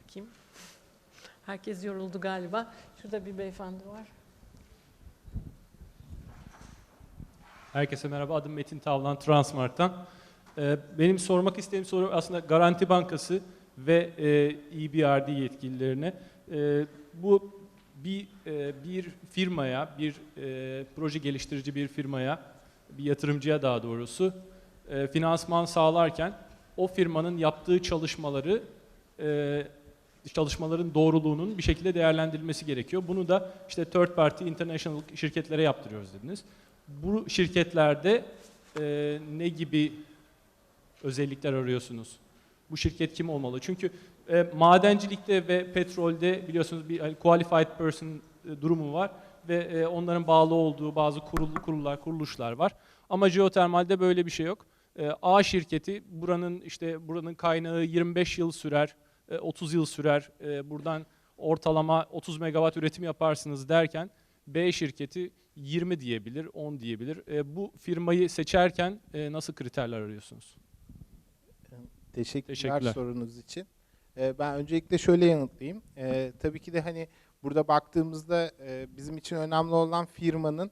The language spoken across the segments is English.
Kim? Herkes yoruldu galiba. Şurada bir beyefendi var. Herkese merhaba, adım Metin Tavlan, Transmark'tan. Benim sormak istediğim soru aslında Garanti Bankası ve EBRD yetkililerine. Bu bir firmaya, bir proje geliştirici bir firmaya, bir yatırımcıya daha doğrusu finansman sağlarken o firmanın yaptığı çalışmaların doğruluğunun bir şekilde değerlendirilmesi gerekiyor. Bunu da işte third party international şirketlere yaptırıyoruz dediniz. Bu şirketlerde ne gibi özellikler arıyorsunuz? Bu şirket kim olmalı? Çünkü madencilikte ve petrolde biliyorsunuz bir qualified person durumu var ve onların bağlı olduğu bazı kuruluşlar var. Ama jeotermalde böyle bir şey yok. A şirketi buranın kaynağı 25 yıl sürer, 30 yıl sürer. Buradan ortalama 30 megawatt üretim yaparsınız derken B şirketi 20 diyebilir, 10 diyebilir. Bu firmayı seçerken nasıl kriterler arıyorsunuz? Teşekkürler sorunuz için. Ben öncelikle şöyle yanıtlayayım. Tabii ki de hani burada baktığımızda bizim için önemli olan firmanın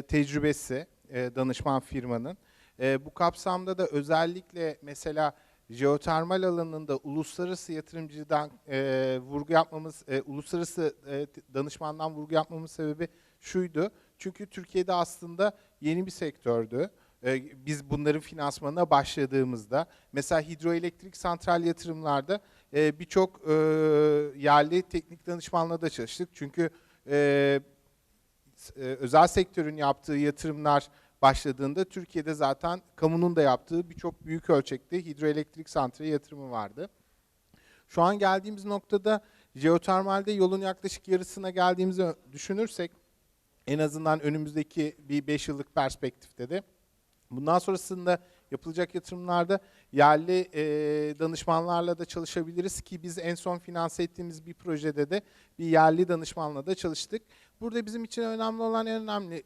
tecrübesi, danışman firmanın. Bu kapsamda da özellikle mesela jeotermal alanında uluslararası yatırımcıdan vurgu yapmamız, uluslararası danışmandan vurgu yapmamız sebebi şuydu. Çünkü Türkiye'de aslında yeni bir sektördü. Biz bunların finansmanına başladığımızda mesela hidroelektrik santral yatırımlarda birçok yerli teknik danışmanla da çalıştık. Çünkü özel sektörün yaptığı yatırımlar başladığında Türkiye'de zaten kamunun da yaptığı birçok büyük ölçekte hidroelektrik santrali yatırımı vardı. Şu an geldiğimiz noktada jeotermalde yolun yaklaşık yarısına geldiğimizi düşünürsek en azından önümüzdeki bir 5 yıllık perspektifte de bundan sonrasında yapılacak yatırımlarda yerli danışmanlarla da çalışabiliriz ki biz en son finanse ettiğimiz bir projede de bir yerli danışmanla da çalıştık. Burada bizim için önemli olan en önemli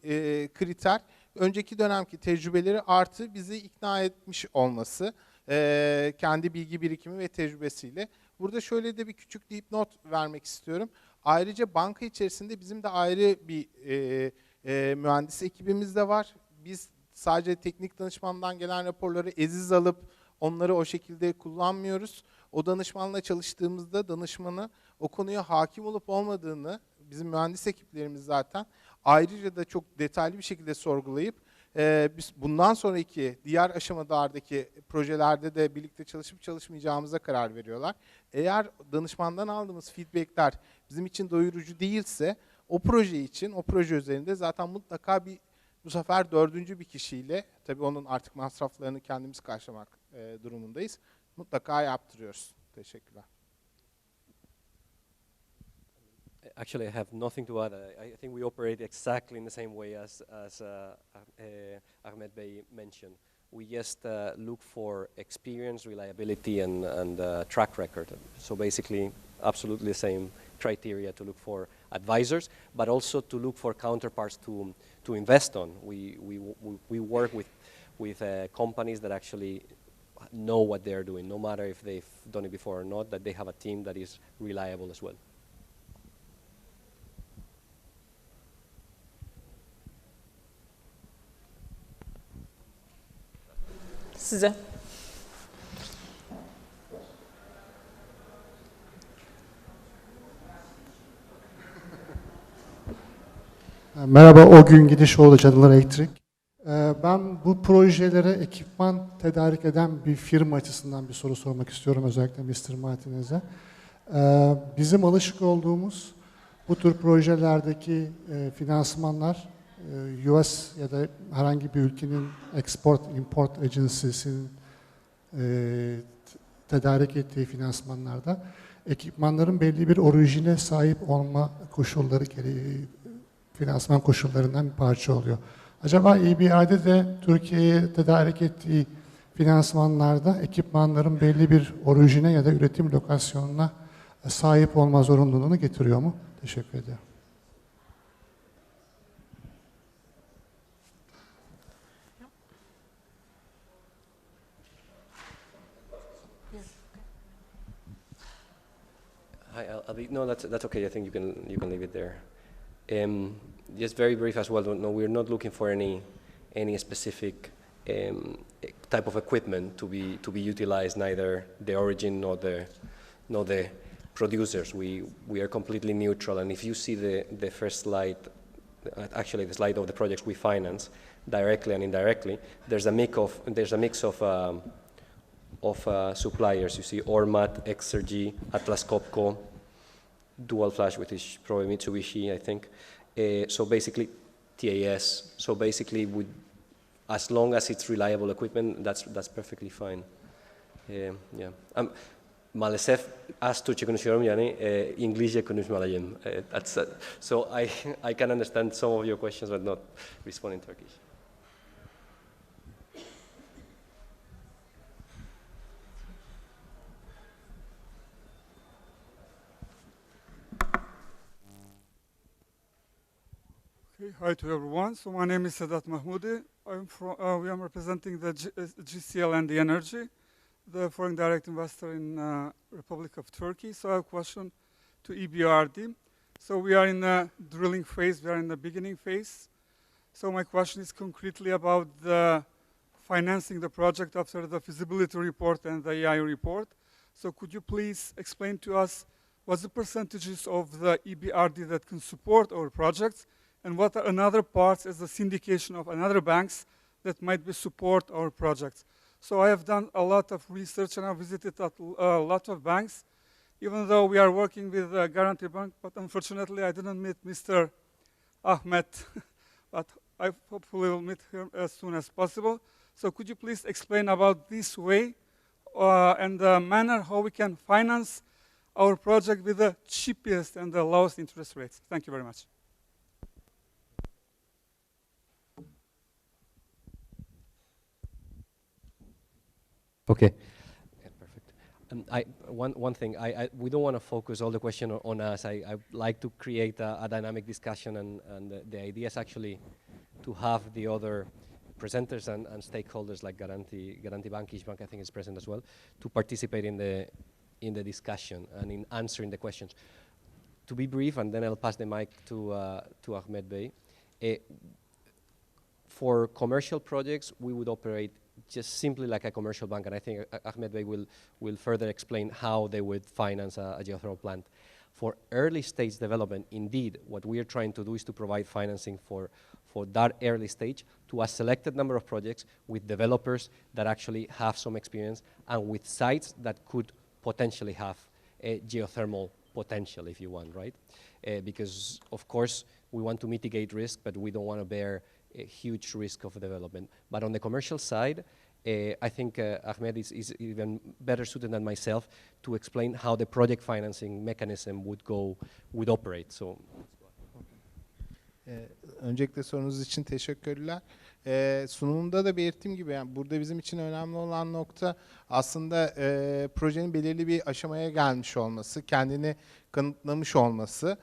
kriter önceki dönemki tecrübeleri artı bizi ikna etmiş olması, kendi bilgi birikimi ve tecrübesiyle. Burada şöyle de bir küçük dipnot vermek istiyorum. Ayrıca banka içerisinde bizim de ayrı bir mühendis ekibimiz de var. Biz sadece teknik danışmandan gelen raporları eziz alıp onları o şekilde kullanmıyoruz. O danışmanla çalıştığımızda danışmanı o konuya hakim olup olmadığını bizim mühendis ekiplerimiz zaten ayrıca da çok detaylı bir şekilde sorgulayıp biz bundan sonraki diğer aşamalardaki projelerde de birlikte çalışıp çalışmayacağımıza karar veriyorlar. Eğer danışmandan aldığımız feedbackler bizim için doyurucu değilse o proje için, o proje üzerinde zaten mutlaka bu sefer dördüncü bir kişiyle, tabii onun artık masraflarını kendimiz karşılamak durumundayız. Mutlaka yaptırıyoruz. Teşekkürler. Actually, I have nothing to add. I think we operate exactly in the same way as Ahmed Bey mentioned. We just look for experience, reliability, and track record. So basically, absolutely the same criteria to look for advisors, but also to look for counterparts to invest on. We work with companies that actually know what they're doing, no matter if they've done it before or not, that they have a team that is reliable as well. Size. Merhaba, o gün gidiş oldu General Electric. Ben bu projelere ekipman tedarik eden bir firma açısından bir soru sormak istiyorum özellikle Mr. Martinez'e. Bizim alışık olduğumuz bu tür projelerdeki finansmanlar US ya da herhangi bir ülkenin Export-Import Agency'sinin tedarik ettiği finansmanlarda ekipmanların belli bir orijine sahip olma koşulları gereği finansman koşullarından bir parça oluyor. Acaba EBRD de Türkiye'ye tedarik ettiği finansmanlarda ekipmanların belli bir orijine ya da üretim lokasyonuna sahip olma zorunluluğunu getiriyor mu? Teşekkür ederim. I'll be, no, that's okay. I think you can leave it there. Just very brief as well. No, we're not looking for any specific type of equipment to be utilized. Neither the origin nor the producers. We are completely neutral. And if you see the first slide, actually the slide of the projects we finance directly and indirectly, there's a mix of suppliers. You see Ormat, Exergy, Atlas Copco, Dual Flash, which is probably Mitsubishi, I think. So basically, TAS. So basically, as long as it's reliable equipment, that's perfectly fine. Yeah. Maalesef az Türkçe konuşuyorum yani İngilizce konuşmalıyım. So I can understand some of your questions, but not respond in Turkish. Okay, hi to everyone. So my name is Sedat Mahmoudi. We are representing the GCL and the Energy, the foreign direct investor in Republic of Turkey. So I have a question to EBRD. So we are in the drilling phase. We are in the beginning phase. So my question is concretely about the financing the project after the feasibility report and the AI report. So could you please explain to us what's the percentages of the EBRD that can support our projects, and what are another parts as the syndication of another banks that might be support our projects? So I have done a lot of research and I visited a lot of banks, even though we are working with Guarantee Bank, but unfortunately I didn't meet Mr. Ahmed, but I hopefully will meet him as soon as possible. So could you please explain about this way and the manner how we can finance our project with the cheapest and the lowest interest rates? Thank you very much. Okay. Yeah, perfect. One thing, we don't want to focus all the question on us. I like to create a dynamic discussion, and the idea is actually to have the other presenters and stakeholders like Guarantee Bank, İçin, I think is present as well, to participate in the discussion and in answering the questions. To be brief, and then I'll pass the mic to Ahmed Bey. For commercial projects, we would operate just simply like a commercial bank, and I think Ahmed Bey will further explain how they would finance a geothermal plant. For early stage development, indeed, what we are trying to do is to provide financing for that early stage to a selected number of projects with developers that actually have some experience and with sites that could potentially have a geothermal potential, if you want, right? Because, of course, we want to mitigate risk, but we don't want to bear a huge risk of development. But on the commercial side, I think Ahmed is even better suited than myself to explain how the project financing mechanism would operate. So. Öncelikle sorunuz için teşekkürler. Sunumumda da belirttiğim gibi yani burada bizim için önemli olan nokta aslında projenin belirli bir aşamaya gelmiş olması, kendini kanıtlamış olması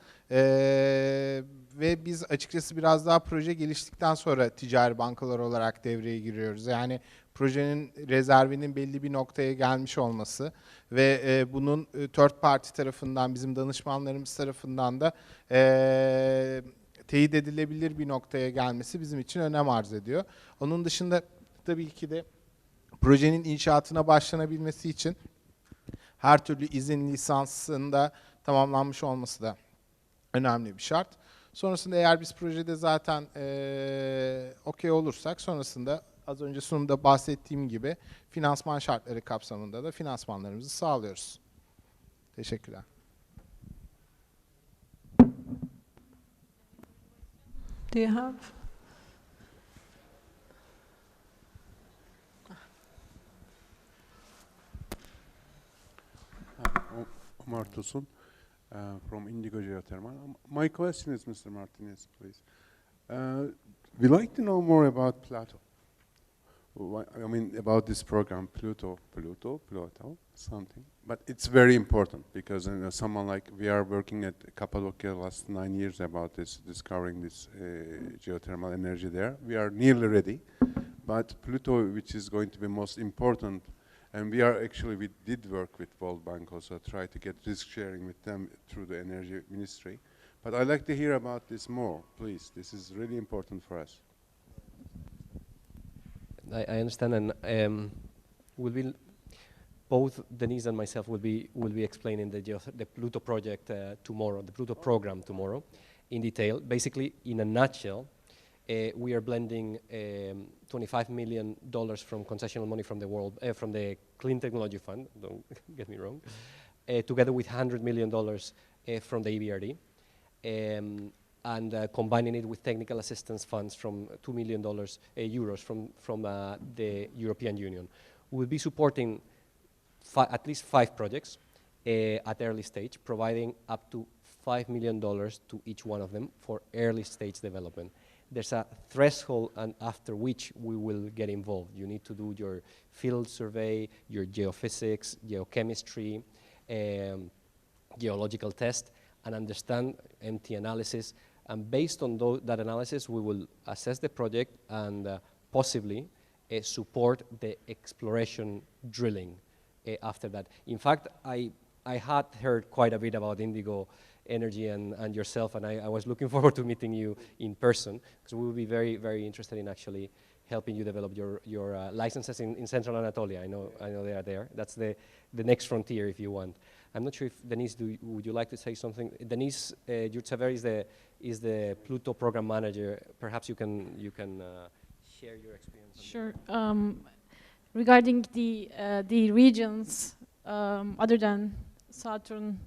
ve biz açıkçası biraz daha proje geliştikten sonra ticari bankalar olarak devreye giriyoruz. Yani projenin rezervinin belli bir noktaya gelmiş olması ve bunun third party tarafından, bizim danışmanlarımız tarafından da teyit edilebilir bir noktaya gelmesi bizim için önem arz ediyor. Onun dışında tabii ki de projenin inşaatına başlanabilmesi için her türlü izin lisansında tamamlanmış olması da önemli bir şart. Sonrasında eğer biz projede zaten okey olursak sonrasında az önce sunumda bahsettiğim gibi finansman şartları kapsamında da finansmanlarımızı sağlıyoruz. Teşekkürler. Do you have? Omar Tosun from Indigo Jeotermal. My question is, Mr. Martinez, please. We like to know more about Plato. I mean, about this program, Pluto, something. But it's very important because someone like we are working at Cappadocia last 9 years about this, discovering this geothermal energy there. We are nearly ready, but Pluto, which is going to be most important And we did work with World Bank also, try to get risk sharing with them through the Energy Ministry. But I'd like to hear about this more, please. This is really important for us. I understand, and both Denise and myself will be explaining the Pluto project tomorrow, the Pluto program tomorrow, in detail. Basically, in a nutshell, we are blending $25 million from concessional money from the world, from the Clean Technology Fund. Don't get me wrong, together with $100 million from the EBRD. And combining it with technical assistance funds from $2 million euros from the European Union. We will be supporting at least 5 projects at early stage, providing up to $5 million to each one of them for early stage development. There's a threshold and after which we will get involved. You need to do your field survey, your geophysics, geochemistry, geological test, and understand MT analysis. And based on that analysis, we will assess the project and possibly support the exploration drilling after that. In fact, I had heard quite a bit about Indigo Energy and yourself, and I was looking forward to meeting you in person, because we will be very, very interested in actually helping you develop your licenses in Central Anatolia. I know they are there. That's the next frontier, if you want. I'm not sure if Denise, would you like to say something? Denise Jurtsever is the Pluto program manager. Perhaps you can share your experience. Sure. Regarding the regions other than southern,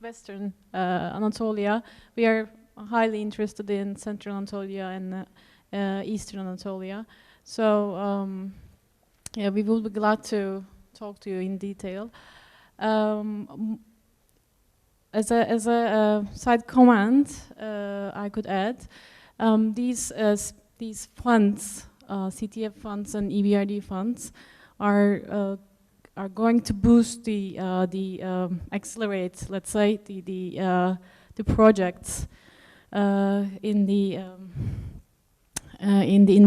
western Anatolia, we are highly interested in Central Anatolia and Eastern Anatolia. So yeah, we will be glad to talk to you in detail. As a side comment, I could add these funds, CTF funds and EBRD funds, are going to boost the accelerate, let's say, the projects in the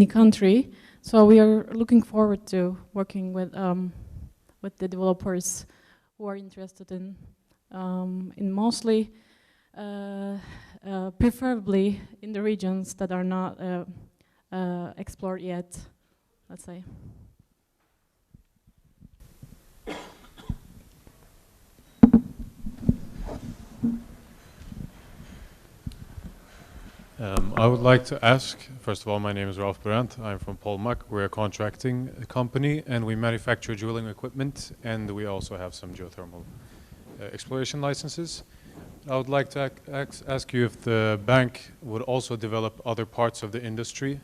country. So we are looking forward to working with the developers who are interested in mostly, preferably in the regions that are not explored yet, let's say. I would like to ask, first of all, my name is Ralph Brandt. I'm from Polmak. We're a contracting company, and we manufacture drilling equipment, and we also have some geothermal exploration licenses. I would like to ask you if the bank would also develop other parts of the industry,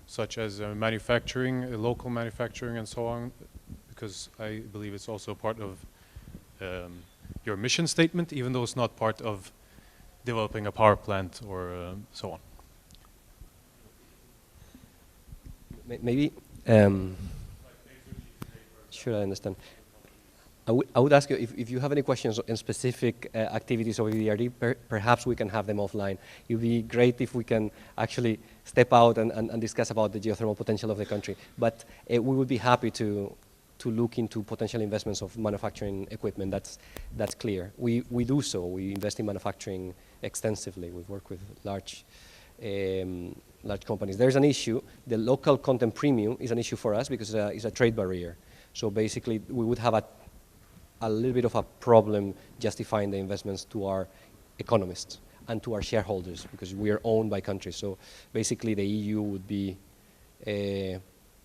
such as manufacturing, local manufacturing, and so on, because I believe it's also part of your mission statement, even though it's not part of developing a power plant or so on. Maybe, should I understand? I would ask you if you have any questions on specific activities of EBRD, perhaps we can have them offline. It would be great if we can actually step out and discuss about the geothermal potential of the country. But we would be happy to look into potential investments of manufacturing equipment. That's clear. We do so. We invest in manufacturing extensively. We work with large companies. There's an issue. The local content premium is an issue for us because it's a trade barrier. So basically, we would have a little bit of a problem justifying the investments to our economists and to our shareholders, because we are owned by countries. So basically, the EU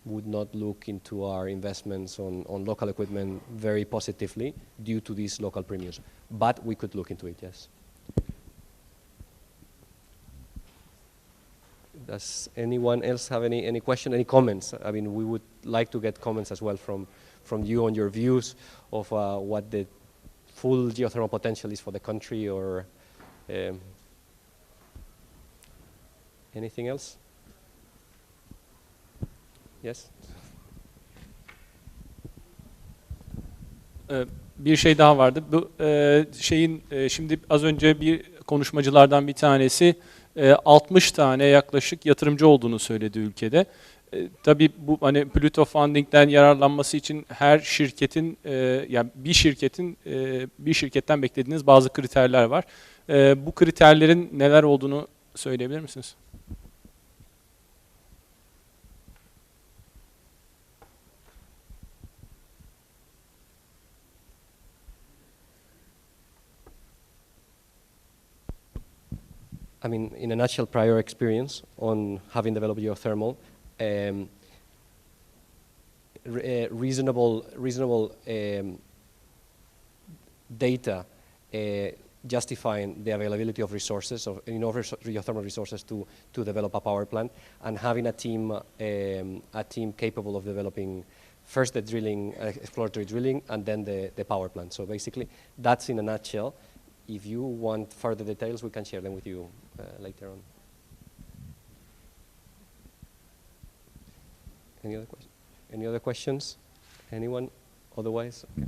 would not look into our investments on local equipment very positively due to these local premiums. But we could look into it, yes. Does anyone else have any question, any comments? I mean, we would like to get comments as well from you on your views of what the full geothermal potential is for the country, or anything else? Yes? Bir şey daha vardı. Bu şimdi az önce bir konuşmacılardan bir tanesi 60 tane yaklaşık yatırımcı olduğunu söyledi ülkede. Tabii bu hani Pluto Funding'den yararlanması için her şirketin yani bir şirketten beklediğiniz bazı kriterler var. Bu kriterlerin neler olduğunu söyleyebilir misiniz? I mean, in a nutshell, prior experience on having developed geothermal, reasonable data justifying the availability of resources, of enough geothermal resources to develop a power plant, and having a team capable of developing first the drilling, exploratory drilling, and then the power plant. So basically, that's in a nutshell. If you want further details, we can share them with you later on. Any other questions? Anyone? Otherwise? Okay.